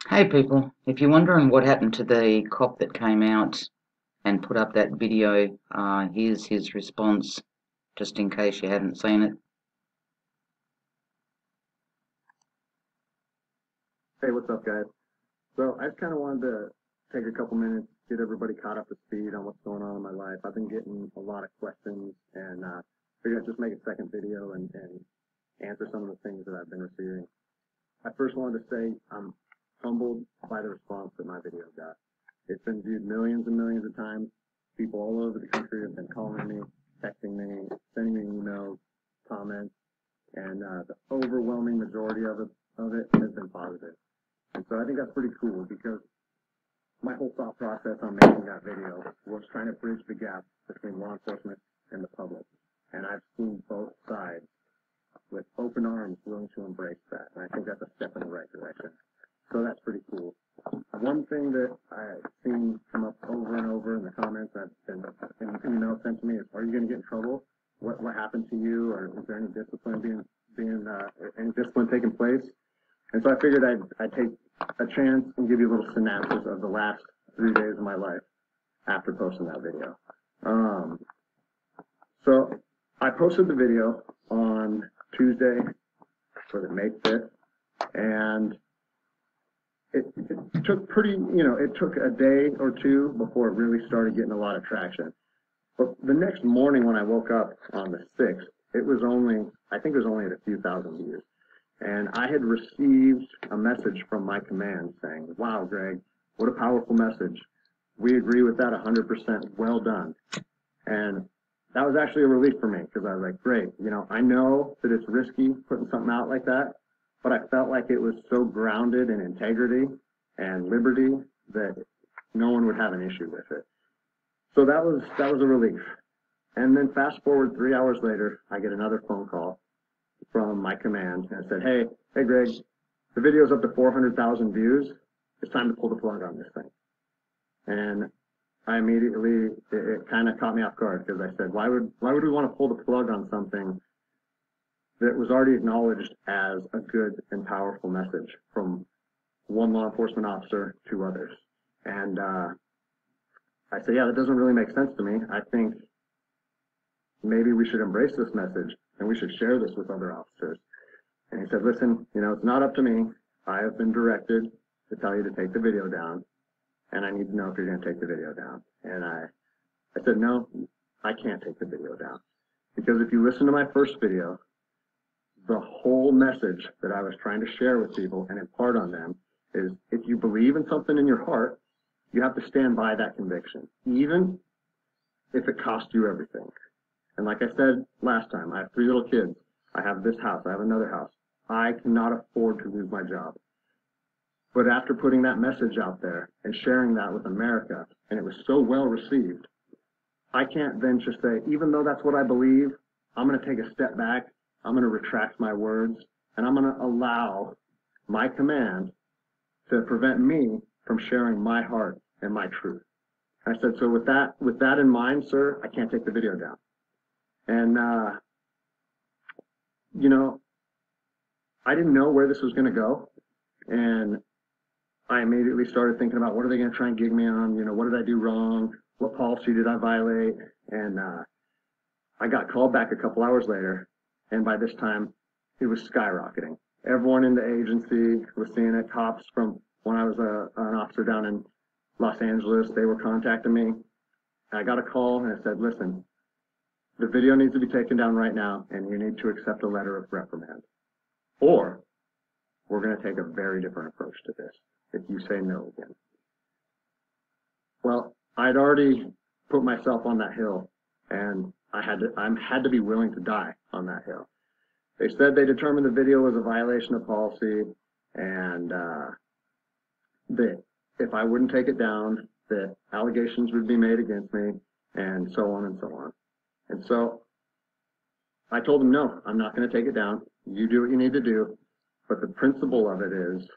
Hey people, if you're wondering what happened to the cop that came out and put up that video, here's his response, just in case you hadn't seen it. Hey, what's up, guys? So I just kind of wanted to take a couple minutes, get everybody caught up to speed on what's going on in my life. I've been getting a lot of questions, and figured I'd just make a second video and answer some of the things that I've been receiving. I first wanted to say I'm humbled by the response that my video got. It's been viewed millions and millions of times. People all over the country have been calling me, texting me, sending me emails, comments, and the overwhelming majority of it has been positive. And so I think that's pretty cool because my whole thought process on making that video was trying to bridge the gap between law enforcement and the public. And I've seen both sides with open arms willing to embrace that. And I think that's a step in the right direction. So that's pretty cool. One thing that I've seen come up over and over in the comments I've been in emails sent to me is, are you going to get in trouble? What happened to you? Or is there any discipline any discipline taking place? And so I figured I'd take a chance and give you a little synopsis of the last 3 days of my life after posting that video. So I posted the video on Tuesday, for the May 5th, and it took it took a day or two before it really started getting a lot of traction. But the next morning when I woke up on the 6th, I think it was only at a few thousand views. And I had received a message from my command saying, wow, Greg, what a powerful message. We agree with that 100%. Well done. And that was actually a relief for me because I was like, great. I know that it's risky putting something out like that, but I felt like it was so grounded in integrity and liberty that no one would have an issue with it. So that was a relief. And then fast forward 3 hours later, I get another phone call from my command, and it said, hey Greg, the video's up to 400,000 views. It's time to pull the plug on this thing. And I immediately, it kind of caught me off guard because I said, why would we want to pull the plug on something that was already acknowledged as a good and powerful message from one law enforcement officer to others? And I said, yeah, that doesn't really make sense to me. I think maybe we should embrace this message and we should share this with other officers. And he said, listen, it's not up to me. I have been directed to tell you to take the video down, and I need to know if you're going to take the video down. And I said, no, I can't take the video down. Because if you listen to my first video, the whole message that I was trying to share with people and impart on them is if you believe in something in your heart, you have to stand by that conviction, even if it costs you everything. And like I said last time, I have 3 little kids. I have this house. I have another house. I cannot afford to lose my job. But after putting that message out there and sharing that with America, and it was so well received, I can't then just say, even though that's what I believe, I'm going to take a step back, I'm going to retract my words, and I'm going to allow my command to prevent me from sharing my heart and my truth. I said, so with that in mind, sir, I can't take the video down. And, I didn't know where this was going to go. And I immediately started thinking about what are they going to try and gig me on? What did I do wrong? What policy did I violate? And I got called back a couple hours later. And by this time, it was skyrocketing. Everyone in the agency was seeing it. Cops from when I was an officer down in Los Angeles, they were contacting me. I got a call and it said, listen, the video needs to be taken down right now, and you need to accept a letter of reprimand. Or we're going to take a very different approach to this if you say no again. Well, I'd already put myself on that hill, and I had to be willing to die on that hill. They said they determined the video was a violation of policy, and that if I wouldn't take it down, that allegations would be made against me, and so on and so on. And so I told them, no, I'm not going to take it down. You do what you need to do. But the principle of it is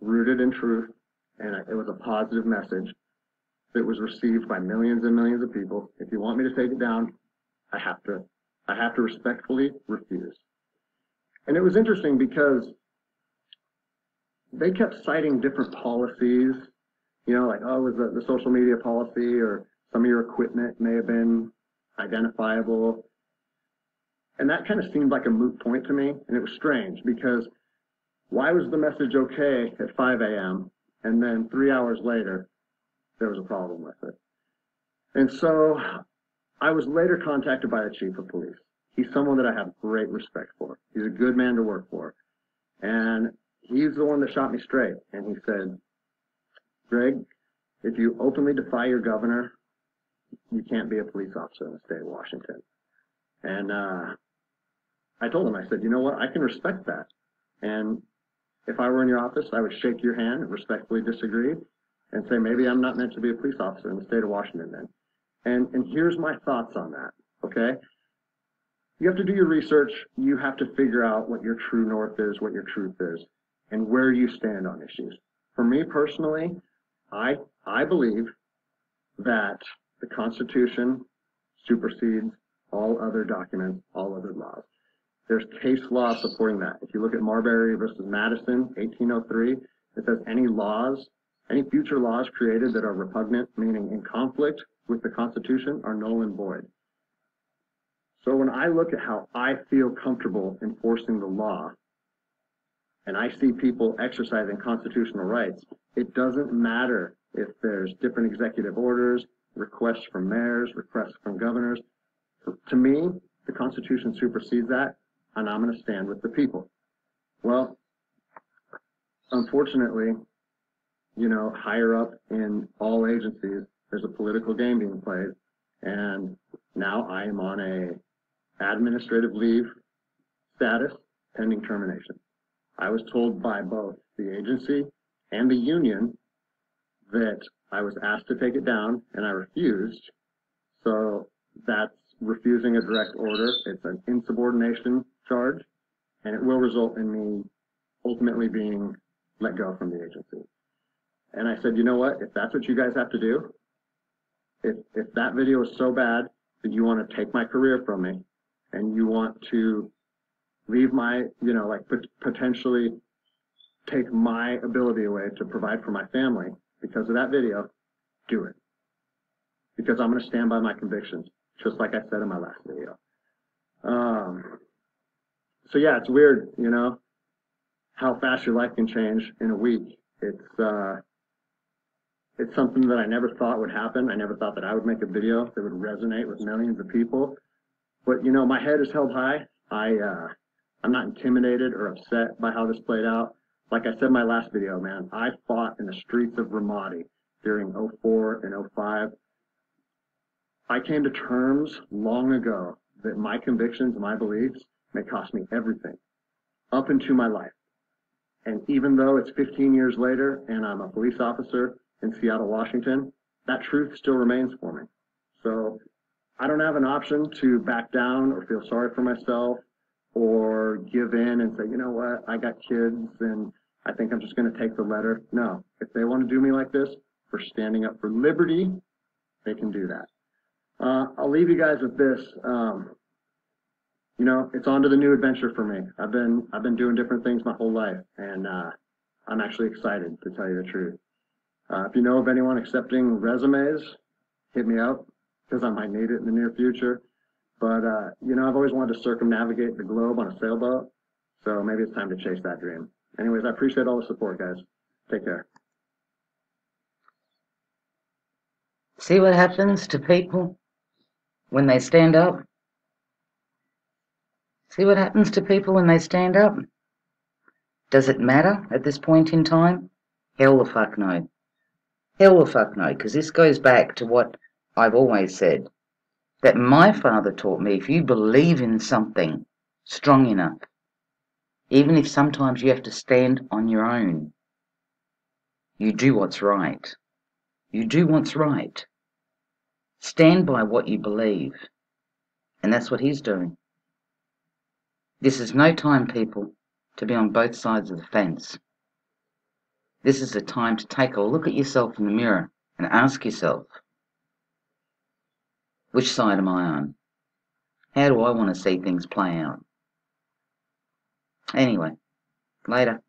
rooted in truth, and it was a positive message that was received by millions and millions of people. If you want me to take it down, I have to respectfully refuse. And it was interesting because they kept citing different policies, you know, like, oh, it was the social media policy, or some of your equipment may have been identifiable. And that kind of seemed like a moot point to me, and it was strange, because why was the message okay at 5 a.m., and then 3 hours later, there was a problem with it? And so I was later contacted by the chief of police. He's someone that I have great respect for. He's a good man to work for. And he's the one that shot me straight. And he said, Greg, if you openly defy your governor, you can't be a police officer in the state of Washington. And I told him, I said, you know what, I can respect that. And if I were in your office, I would shake your hand and respectfully disagree and say, maybe I'm not meant to be a police officer in the state of Washington then. And here's my thoughts on that, okay? You have to do your research. You have to figure out what your true north is, what your truth is, and where you stand on issues. For me personally, I believe that the Constitution supersedes all other documents, all other laws. There's case law supporting that. If you look at Marbury versus Madison, 1803, it says any future laws created that are repugnant, meaning in conflict with the Constitution, are null and void. So when I look at how I feel comfortable enforcing the law, and I see people exercising constitutional rights, it doesn't matter if there's different executive orders, requests from mayors, requests from governors. To me, the Constitution supersedes that, and I'm going to stand with the people. Well, unfortunately, you know, higher up in all agencies, there's a political game being played, and now I am on a administrative leave status pending termination. I was told by both the agency and the union that I was asked to take it down, and I refused. So that's refusing a direct order. It's an insubordination charge, and it will result in me ultimately being let go from the agency. And I said, you know what, if that's what you guys have to do, if that video is so bad that you want to take my career from me, and you want to leave my, you know, like potentially take my ability away to provide for my family because of that video, do it. Because I'm going to stand by my convictions, just like I said in my last video. So yeah, it's weird, you know, how fast your life can change in a week. It's something that I never thought would happen. I never thought that I would make a video that would resonate with millions of people. But, you know, my head is held high. I'm not intimidated or upset by how this played out. Like I said in my last video, man, I fought in the streets of Ramadi during 04 and 05. I came to terms long ago that my convictions, my beliefs may cost me everything up into my life. And even though it's 15 years later and I'm a police officer in Seattle, Washington, that truth still remains for me. So I don't have an option to back down or feel sorry for myself or give in and say, you know what, I got kids and I think I'm just going to take the letter. No, if they want to do me like this for standing up for liberty, they can do that. I'll leave you guys with this. You know, it's on to the new adventure for me. I've been doing different things my whole life, and I'm actually excited, to tell you the truth. If you know of anyone accepting resumes, hit me up, because I might need it in the near future. But, you know, I've always wanted to circumnavigate the globe on a sailboat, so maybe it's time to chase that dream. Anyways, I appreciate all the support, guys. Take care. See what happens to people when they stand up? See what happens to people when they stand up? Does it matter at this point in time? Hell the fuck no. Hell the fuck no, because this goes back to what I've always said, that my father taught me, if you believe in something strong enough, even if sometimes you have to stand on your own, you do what's right. You do what's right. Stand by what you believe. And that's what he's doing. This is no time, people, to be on both sides of the fence. This is a time to take a look at yourself in the mirror and ask yourself, which side am I on? How do I want to see things play out? Anyway, later.